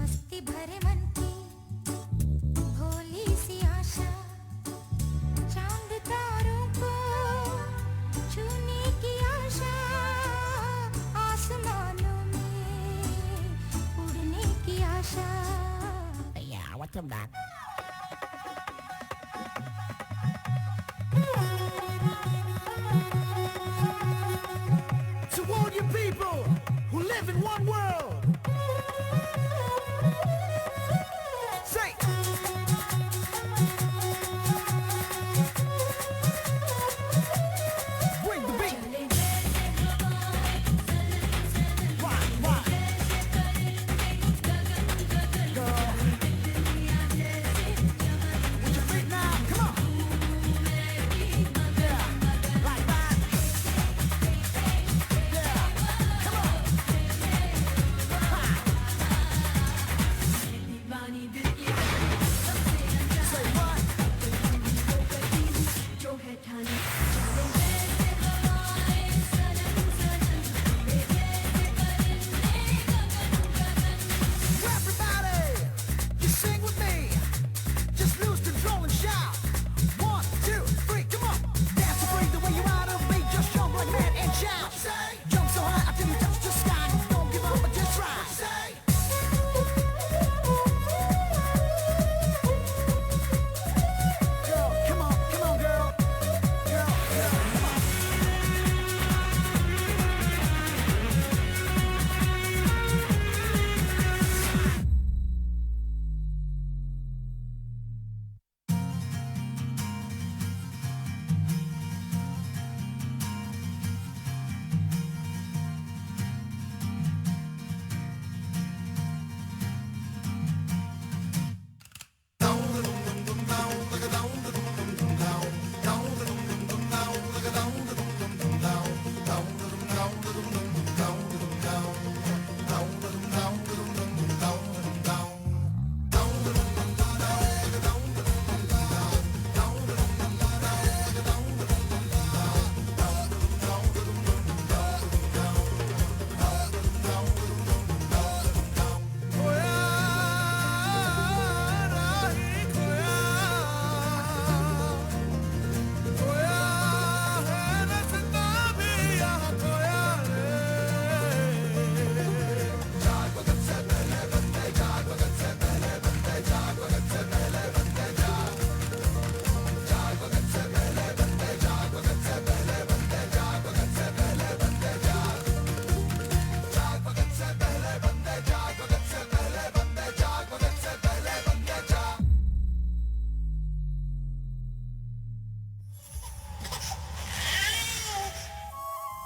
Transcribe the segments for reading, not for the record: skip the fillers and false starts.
मस्ती भरे मन की भोली सी आशा, चांद तारों को छूने की आशा, आसमानों में उड़ने की आशा. Yeah, what's up, Doc? To all you people who live in one world, say, bring the beat. Why? Girl, with your feet now, come on. Yeah, like that. Yeah, come on. Say what? Everybody, you sing with me. Just lose control and shout. 1, 2, 3, come on. Dance and breathe the way you ought to be. Just jump like mad and shout. Jump so high until you touch the sky. Don't give up, but just try. Girl, come on, girl. Girl, come on.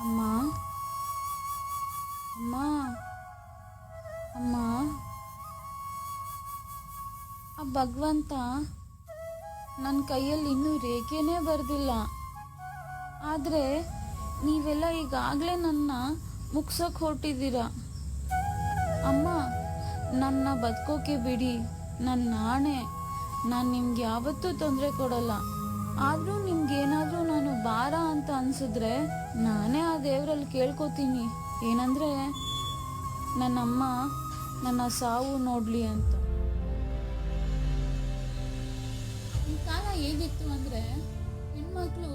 ಅಮ್ಮ ಅಮ್ಮ ಅಮ್ಮ ಆ ಭಗವಂತ ನನ್ನ ಕೈಯಲ್ಲಿ ಇನ್ನೂ ರೇಖೆನೇ ಬರೆದಿಲ್ಲ. ಆದರೆ ನೀವೆಲ್ಲ ಈಗಾಗಲೇ ನನ್ನ ಮುಗ್ಸೋಕೆ ಹೊರಟಿದ್ದೀರ. ಅಮ್ಮ ನನ್ನ ಬದುಕೋಕೆ ಬಿಡಿ, ನನ್ನ ಆಣೆ. ನಾನು ನಿಮ್ಗೆ ಯಾವತ್ತೂ ತೊಂದರೆ ಕೊಡಲ್ಲ. ಆದರೂ ನಿಮ್ಗೇನಾದರೂ ನಾನು ಭಾರ ಅಂತ ಅನ್ಸಿದ್ರೆ ನಾನೇ ಆ ದೇವರಲ್ಲಿ ಕೇಳ್ಕೊತೀನಿ, ಏನಂದರೆ ನನ್ನಮ್ಮ ನನ್ನ ಸಾವು ನೋಡಲಿ ಅಂತ. ಈ ಕಾಲ ಹೇಗಿತ್ತು ಅಂದರೆ ಹೆಣ್ಮಕ್ಳು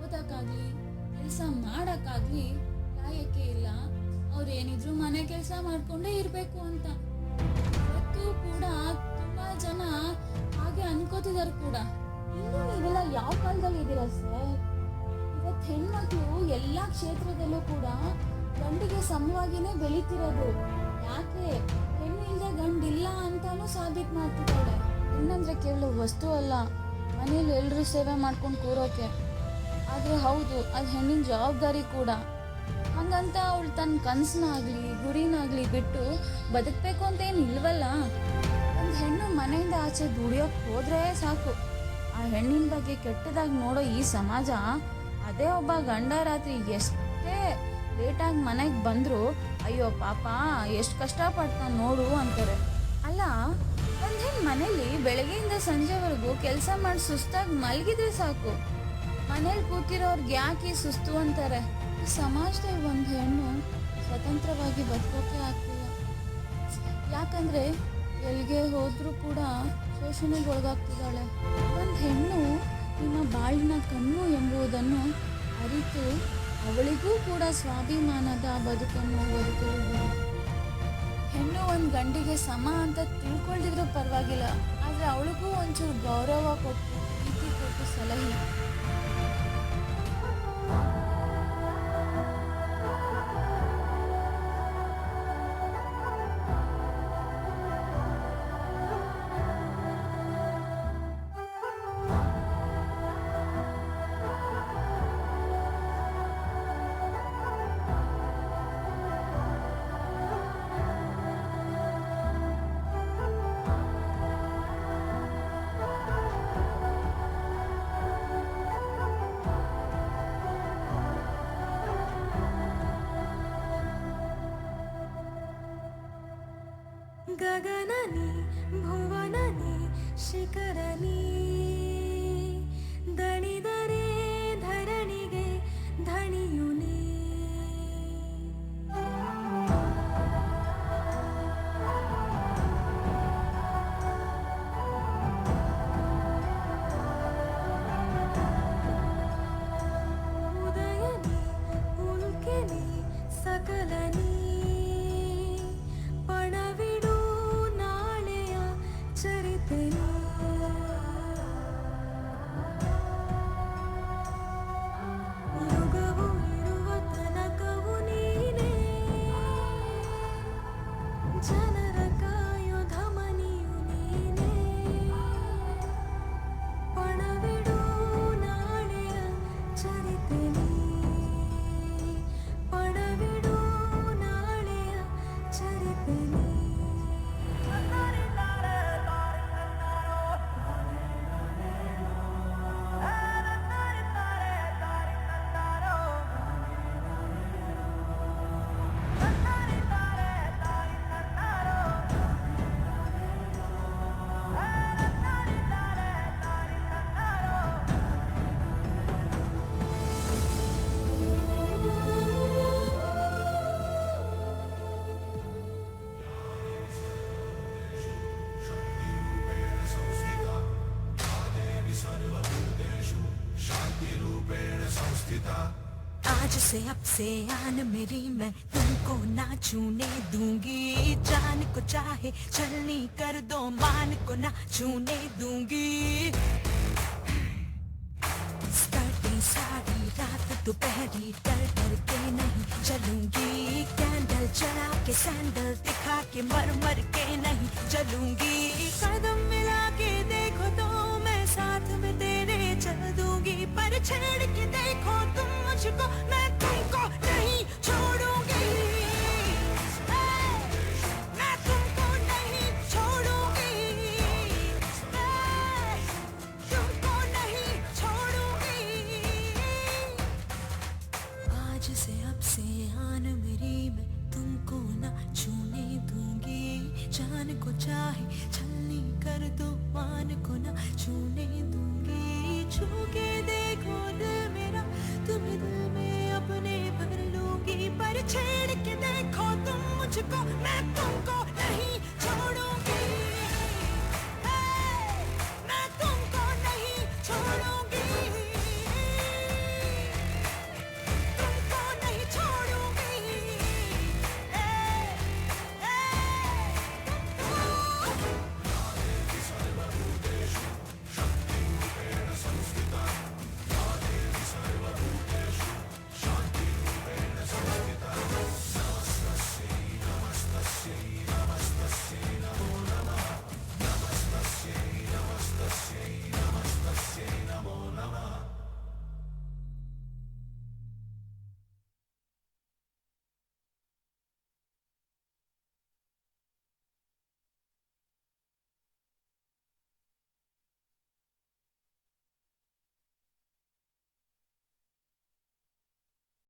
ಓದೋಕ್ಕಾಗಲಿ ಕೆಲಸ ಮಾಡೋಕ್ಕಾಗಲಿ ಲಾಯಕ್ಕೆ ಇಲ್ಲ, ಅವ್ರು ಏನಿದ್ರು ಮನೆ ಕೆಲಸ ಮಾಡಿಕೊಂಡೇ ಇರಬೇಕು ಅಂತ. ಇವತ್ತು ಕೂಡ ತುಂಬ ಜನ ಹಾಗೆ ಅನ್ಕೋತಿದ್ದಾರೆ ಕೂಡ. ಇನ್ನು ನೀವೆಲ್ಲ ಯಾವ ಕಾಲದಲ್ಲಿ ಇದ್ದೀರಾ ಸರ್? ಇವತ್ತು ಹೆಣ್ಮಕ್ಳು ಎಲ್ಲ ಕ್ಷೇತ್ರದಲ್ಲೂ ಕೂಡ ಗಂಡಿಗೆ ಸಮವಾಗಿನೇ ಬೆಳೀತಿರೋದು. ಯಾಕೆ? ಹೆಣ್ಣು ಇಲ್ಲದೆ ಗಂಡಿಲ್ಲ ಅಂತಾನು ಸಾಬೀತು ಮಾಡ್ತಿದ್ದಾಳೆ. ಹೆಣ್ಣಂದ್ರೆ ಕೇವಲ ವಸ್ತು ಅಲ್ಲ, ಮನೇಲಿ ಎಲ್ಲರೂ ಸೇವೆ ಮಾಡ್ಕೊಂಡು ಕೂರೋಕೆ. ಆದರೆ ಹೌದು, ಅದು ಹೆಣ್ಣಿನ ಜವಾಬ್ದಾರಿ ಕೂಡ. ಹಂಗಂತ ಅವಳು ತನ್ನ ಕನಸನ್ನಾಗಲಿ ಗುರಿನಾಗಲಿ ಬಿಟ್ಟು ಬದುಕಬೇಕು ಅಂತ ಏನು ಇಲ್ವಲ್ಲ. ಒಂದು ಹೆಣ್ಣು ಮನೆಯಿಂದ ಆಚೆ ದುಡಿಯೋಕೆ ಹೋದ್ರೆ ಸಾಕು, ಆ ಹೆಣ್ಣಿನ ಬಗ್ಗೆ ಕೆಟ್ಟದಾಗಿ ನೋಡೋ ಈ ಸಮಾಜ ಅದೇ ಒಬ್ಬ ಗಂಡ ರಾತ್ರಿ ಎಷ್ಟೇ ಲೇಟಾಗಿ ಮನೆಗೆ ಬಂದರೂ ಅಯ್ಯೋ ಪಾಪ ಎಷ್ಟು ಕಷ್ಟಪಡ್ತಾನೆ ನೋಡು ಅಂತಾರೆ. ಅಲ್ಲ, ಒಂದು ಹೆಣ್ಣು ಮನೇಲಿ ಬೆಳಗ್ಗೆಯಿಂದ ಸಂಜೆವರೆಗೂ ಕೆಲಸ ಮಾಡಿ ಸುಸ್ತಾಗಿ ಮಲಗಿದ್ರೆ ಸಾಕು, ಮನೇಲಿ ಕೂತಿರೋರ್ಗೆ ಯಾಕೆ ಸುಸ್ತು ಅಂತಾರೆ. ಈ ಸಮಾಜದಲ್ಲಿ ಒಂದು ಹೆಣ್ಣು ಸ್ವತಂತ್ರವಾಗಿ ಬದುಕೋಕೆ ಆಗ್ತಿಲ್ಲ. ಯಾಕಂದರೆ ಎಲ್ಲಿಗೆ ಹೋದರೂ ಕೂಡ ಶೋಷಣೆಗೆ ಒಳಗಾಗ್ತಿದ್ದಾಳೆ. ಒಂದು ಹೆಣ್ಣು ನಿಮ್ಮ ಬಾಳಿನ ಕಣ್ಣು ಎಂಬುದನ್ನು ಅರಿತು ಅವಳಿಗೂ ಕೂಡ ಸ್ವಾಭಿಮಾನದ ಬದುಕನ್ನು ಬದುಕುವುದು. ಹೆಣ್ಣು ಒಂದು ಗಂಡಿಗೆ ಸಮ ಅಂತ ತಿಳ್ಕೊಳ್ದಿದ್ರೂ ಪರವಾಗಿಲ್ಲ, ಆದರೆ ಅವಳಿಗೂ ಒಂಚೂರು ಗೌರವ ಕೊಟ್ಟು ಪ್ರೀತಿ ಕೊಟ್ಟು ಸಲಹೆ. ಗಗನನಿ ಭುವನನಿ ಶಿಖರನಿ ದಣಿದರೆ ಧರಣಿಗೆ ಧಣಿಯುನಿ. ಉದಯನಿ ಉಲ್ಕೆನಿ ಸಕಲನಿ ಪಣವಿಡು ನಾಳೆಯ ಚರಿತೆನಿ. ಯುಗವು ಇರುವ ತನಕವು ನೀನೇ ಜನರ ಕಾಯೋ ಧಮನಿಯು ನೀನೇ. ಪಣವಿಡು ನಾಳೆಯ ಚರಿತೆನಿ ಪಣವಿಡು ನಾಳೆಯ ಚರಿತೆನಿ. आज से अब से आन मेरी मैं तुमको ना छूने दूंगी. जान को चाहे छलनी कर दो मान को ना छूने दूंगी. स्कर्टिंग साड़ी रात दोपहरी डर डर के नहीं चलूंगी. कैंडल चढ़ा के सैंडल दिखा के मर मर के नहीं चलूंगी. कदम मिला के देखो तो मैं साथ में तेरे चल दूंगी. पर छेड़ के देखो तुम मुझको मैं तुमको नहीं छोड़ूंगी. मैं तुमको नहीं छोड़ूंगी. तुमको नहीं छोड़ूंगी. आज से अब से आन मेरी मैं तुमको ना छूने दूंगी. जान को चाहे छलनी कर दो मान को ना छूने दूंगी. छू के देखो दिल मेरा तुम्हें दिल में अपने भर लूंगी. पर छेड़ के देखो तुम मुझको मैं तुमको